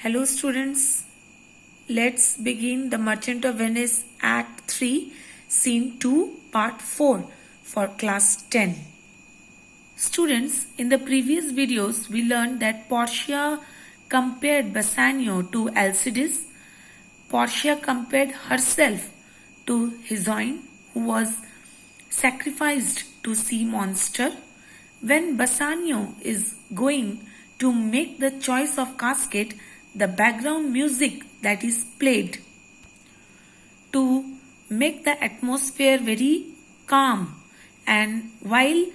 Hello students, let's begin The Merchant of Venice Act 3 Scene 2 Part 4 for class 10. Students, in the previous videos we learned that Portia compared Bassanio to Alcides. Portia compared herself to Hesione, who was sacrificed to sea monster. When Bassanio is going to make the choice of casket, the background music that is played to make the atmosphere very calm, and while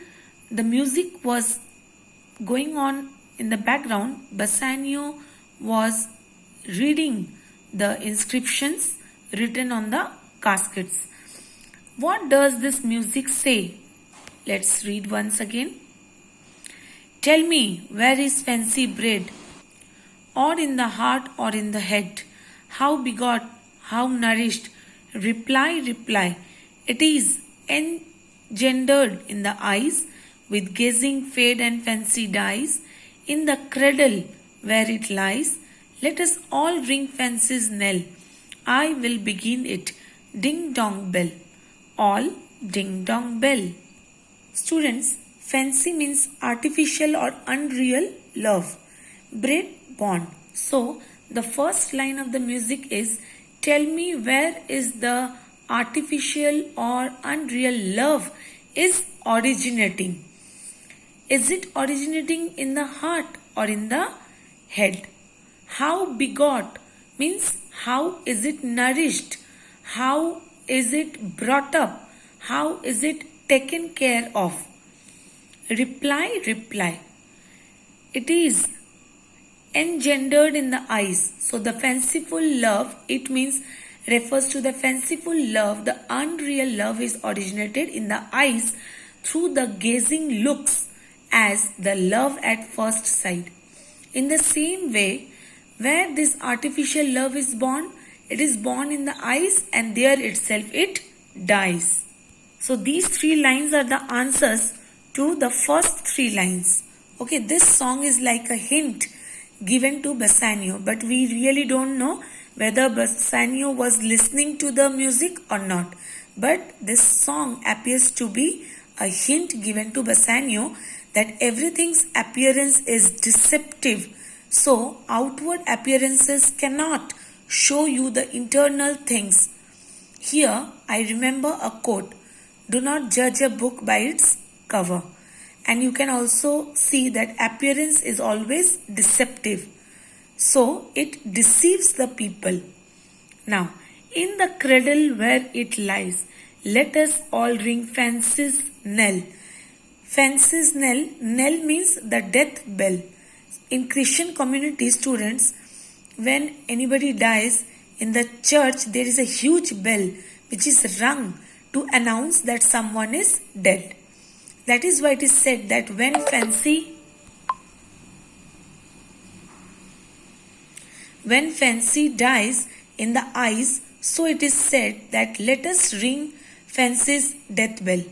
the music was going on in the background, Bassanio was reading the inscriptions written on the caskets. What does this music say? Let's read once again. Tell me, where is fancy bred? Or in the heart or in the head? How begot, how nourished? Reply, reply. It is engendered in the eyes, with gazing fade and fancy dies. In the cradle where it lies, let us all ring fancy's knell. I will begin it. Ding dong bell. All ding dong bell. Students, fancy means artificial or unreal love. Bred, born. So, the first line of the music is, tell me where is the artificial or unreal love is originating. Is it originating in the heart or in the head? How begot means how is it nourished? How is it brought up? How is it taken care of? Reply, reply. It is engendered in the eyes. So the fanciful love, it means refers to the fanciful love. The unreal love is originated in the eyes through the gazing looks as the love at first sight. In the same way, where this artificial love is born, it is born in the eyes and there itself it dies. So these three lines are the answers to the first three lines. Okay, this song is like a hint given to Bassanio, but we really don't know whether Bassanio was listening to the music or not. But this song appears to be a hint given to Bassanio that everything's appearance is deceptive. So outward appearances cannot show you the internal things. Here I remember a quote, do not judge a book by its cover. And you can also see that appearance is always deceptive. So it deceives the people. Now, in the cradle where it lies, let us all ring fancy's knell. Fancy's knell, knell means the death bell. In Christian community, students, when anybody dies in the church, there is a huge bell which is rung to announce that someone is dead. That is why it is said that when fancy dies in the eyes, so it is said that let us ring fancy's death bell.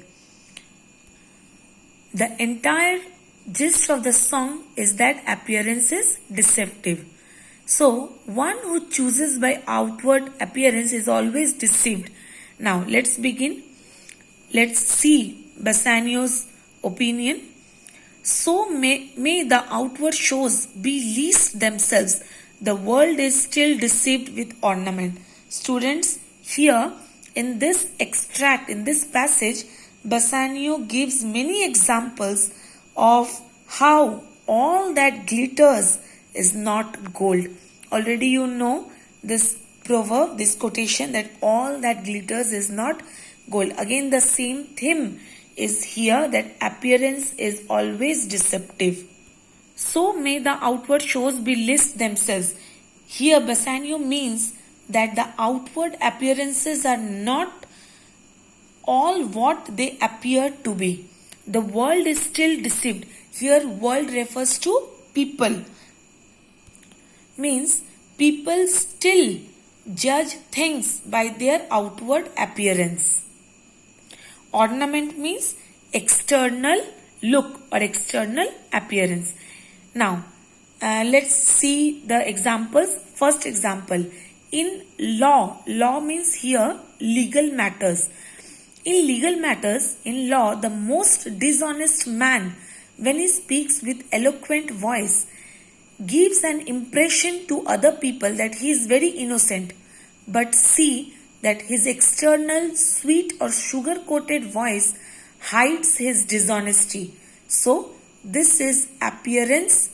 The entire gist of the song is that appearance is deceptive. So one who chooses by outward appearance is always deceived. Now let's begin. Let's see Bassanio's opinion. So may the outward shows be least themselves. The world is still deceived with ornament. Students, here in this extract, in this passage, Bassanio gives many examples of how all that glitters is not gold. Already you know this proverb, this quotation, that all that glitters is not gold. Again the same theme is here, that appearance is always deceptive. So may the outward shows be least themselves. Here Bassanio means that the outward appearances are not all what they appear to be. The world is still deceived. Here world refers to people. Means people still judge things by their outward appearance. Ornament means external look or external appearance. Now, Let's see the examples. First example, in law means here legal matters. In legal matters, in law, the most dishonest man, when he speaks with eloquent voice, gives an impression to other people that he is very innocent, but see that his external sweet or sugar coated voice hides his dishonesty. So, this is appearance.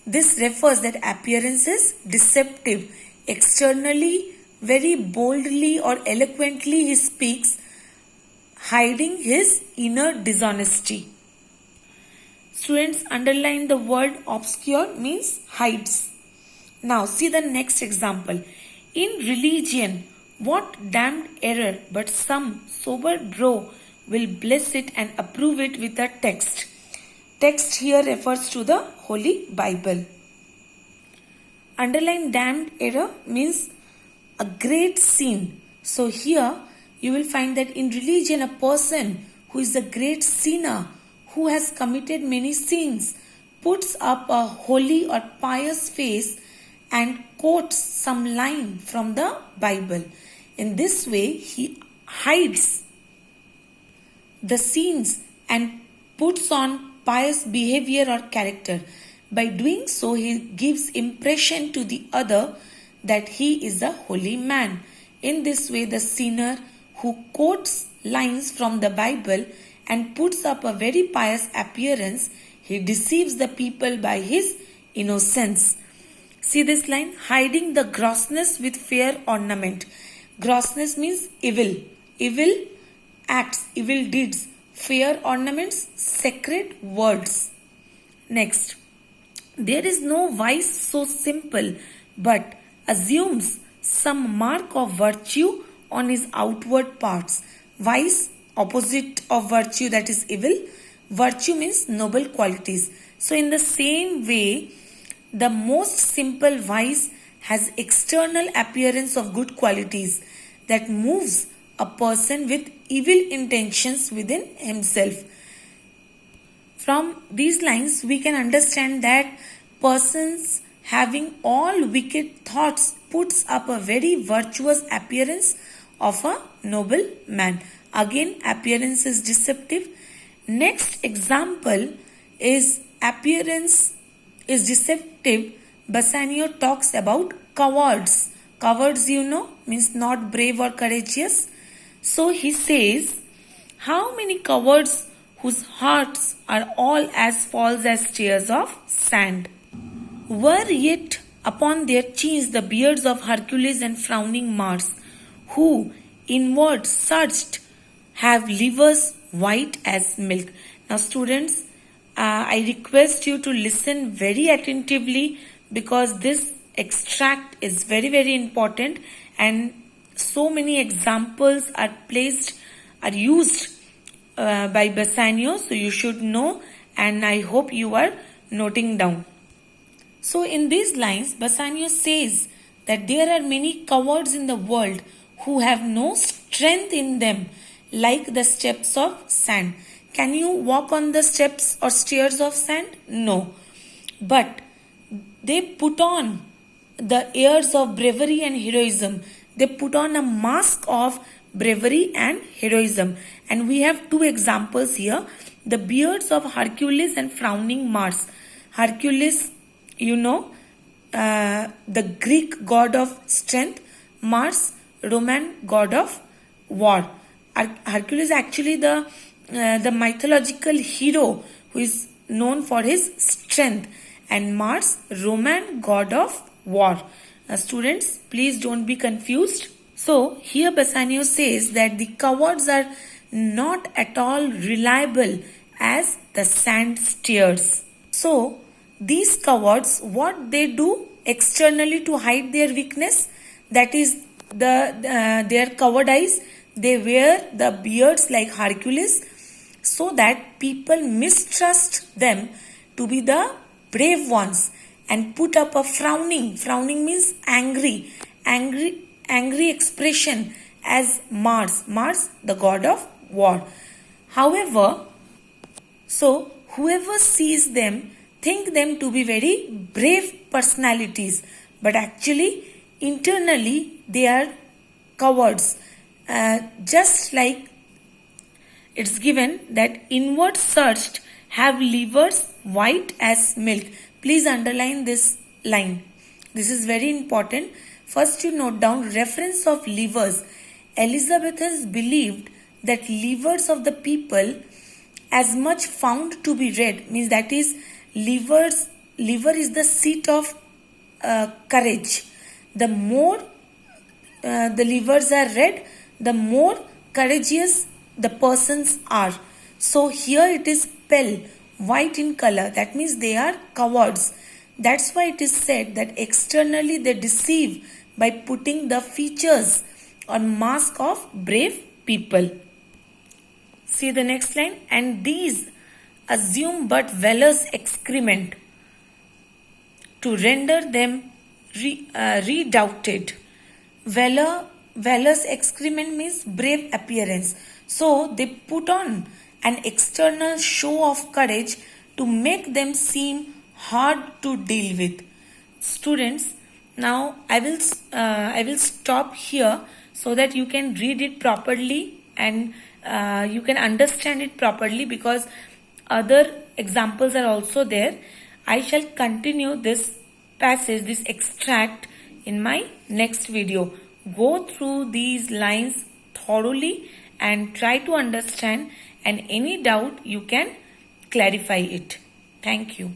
This refers that appearance is deceptive. Externally, very boldly or eloquently he speaks, hiding his inner dishonesty. Students, underline the word obscure means hides. Now see the next example. In religion, what damned error, but some sober bro will bless it and approve it with a text. Text here refers to the Holy Bible. Underline damned error means a great sin. So here you will find that in religion a person who is a great sinner, who has committed many sins, puts up a holy or pious face and quotes some line from the Bible. In this way, he hides the sins and puts on pious behavior or character. By doing so, he gives impression to the other that he is a holy man. In this way, the sinner who quotes lines from the Bible and puts up a very pious appearance, he deceives the people by his innocence. See this line, hiding the grossness with fair ornament. Grossness means evil. Evil acts, evil deeds. Fair ornaments, sacred words. Next, there is no vice so simple but assumes some mark of virtue on his outward parts. Vice, opposite of virtue, that is evil. Virtue means noble qualities. So in the same way, the most simple vice has external appearance of good qualities that moves a person with evil intentions within himself. From these lines, we can understand that persons having all wicked thoughts puts up a very virtuous appearance of a noble man. Again, appearance is deceptive. Next example is appearance is deceptive. Bassanio talks about cowards. Cowards, you know, means not brave or courageous. So he says, how many cowards whose hearts are all as false as tears of sand? Were yet upon their chins the beards of Hercules and frowning Mars, who inward searched have livers white as milk. Now students, I request you to listen very attentively because this extract is very, very important and so many examples are used by Bassanio, so you should know, and I hope you are noting down. So in these lines, Bassanio says that there are many cowards in the world who have no strength in them, like the steps of sand. Can you walk on the steps or stairs of sand? No. But they put on the airs of bravery and heroism. They put on a mask of bravery and heroism. And we have two examples here. The beards of Hercules and frowning Mars. Hercules, you know, the Greek god of strength. Mars, Roman god of war. Hercules actually the mythological hero who is known for his strength, and Mars, Roman god of war. Students, please don't be confused. So here Bassanio says that the cowards are not at all reliable as the sand stairs. So these cowards, what they do externally to hide their weakness, that is their cowardice, they wear the beards like Hercules so that people mistrust them to be the brave ones and put up a frowning means angry expression as Mars, the god of war. However, so whoever sees them think them to be very brave personalities, but actually internally they are cowards. Just like it's given that inward searched have livers white as milk. Please underline this line. This is very important. First you note down reference of livers. Elizabethans believed that livers of the people as much found to be red, means that is liver is the seat of courage. The more the livers are red, the more courageous the persons are. So here it is pale, white in color. That means they are cowards. That's why it is said that externally they deceive by putting the features or mask of brave people. See the next line. And these assume but valor's excrement to render them redoubted. Valor's excrement means brave appearance. So they put on an external show of courage to make them seem hard to deal with. Students, now I will stop here so that you can read it properly and you can understand it properly, because other examples are also there. I shall continue this passage, this extract in my next video. Go through these lines thoroughly and try to understand, and any doubt you can clarify it. Thank you.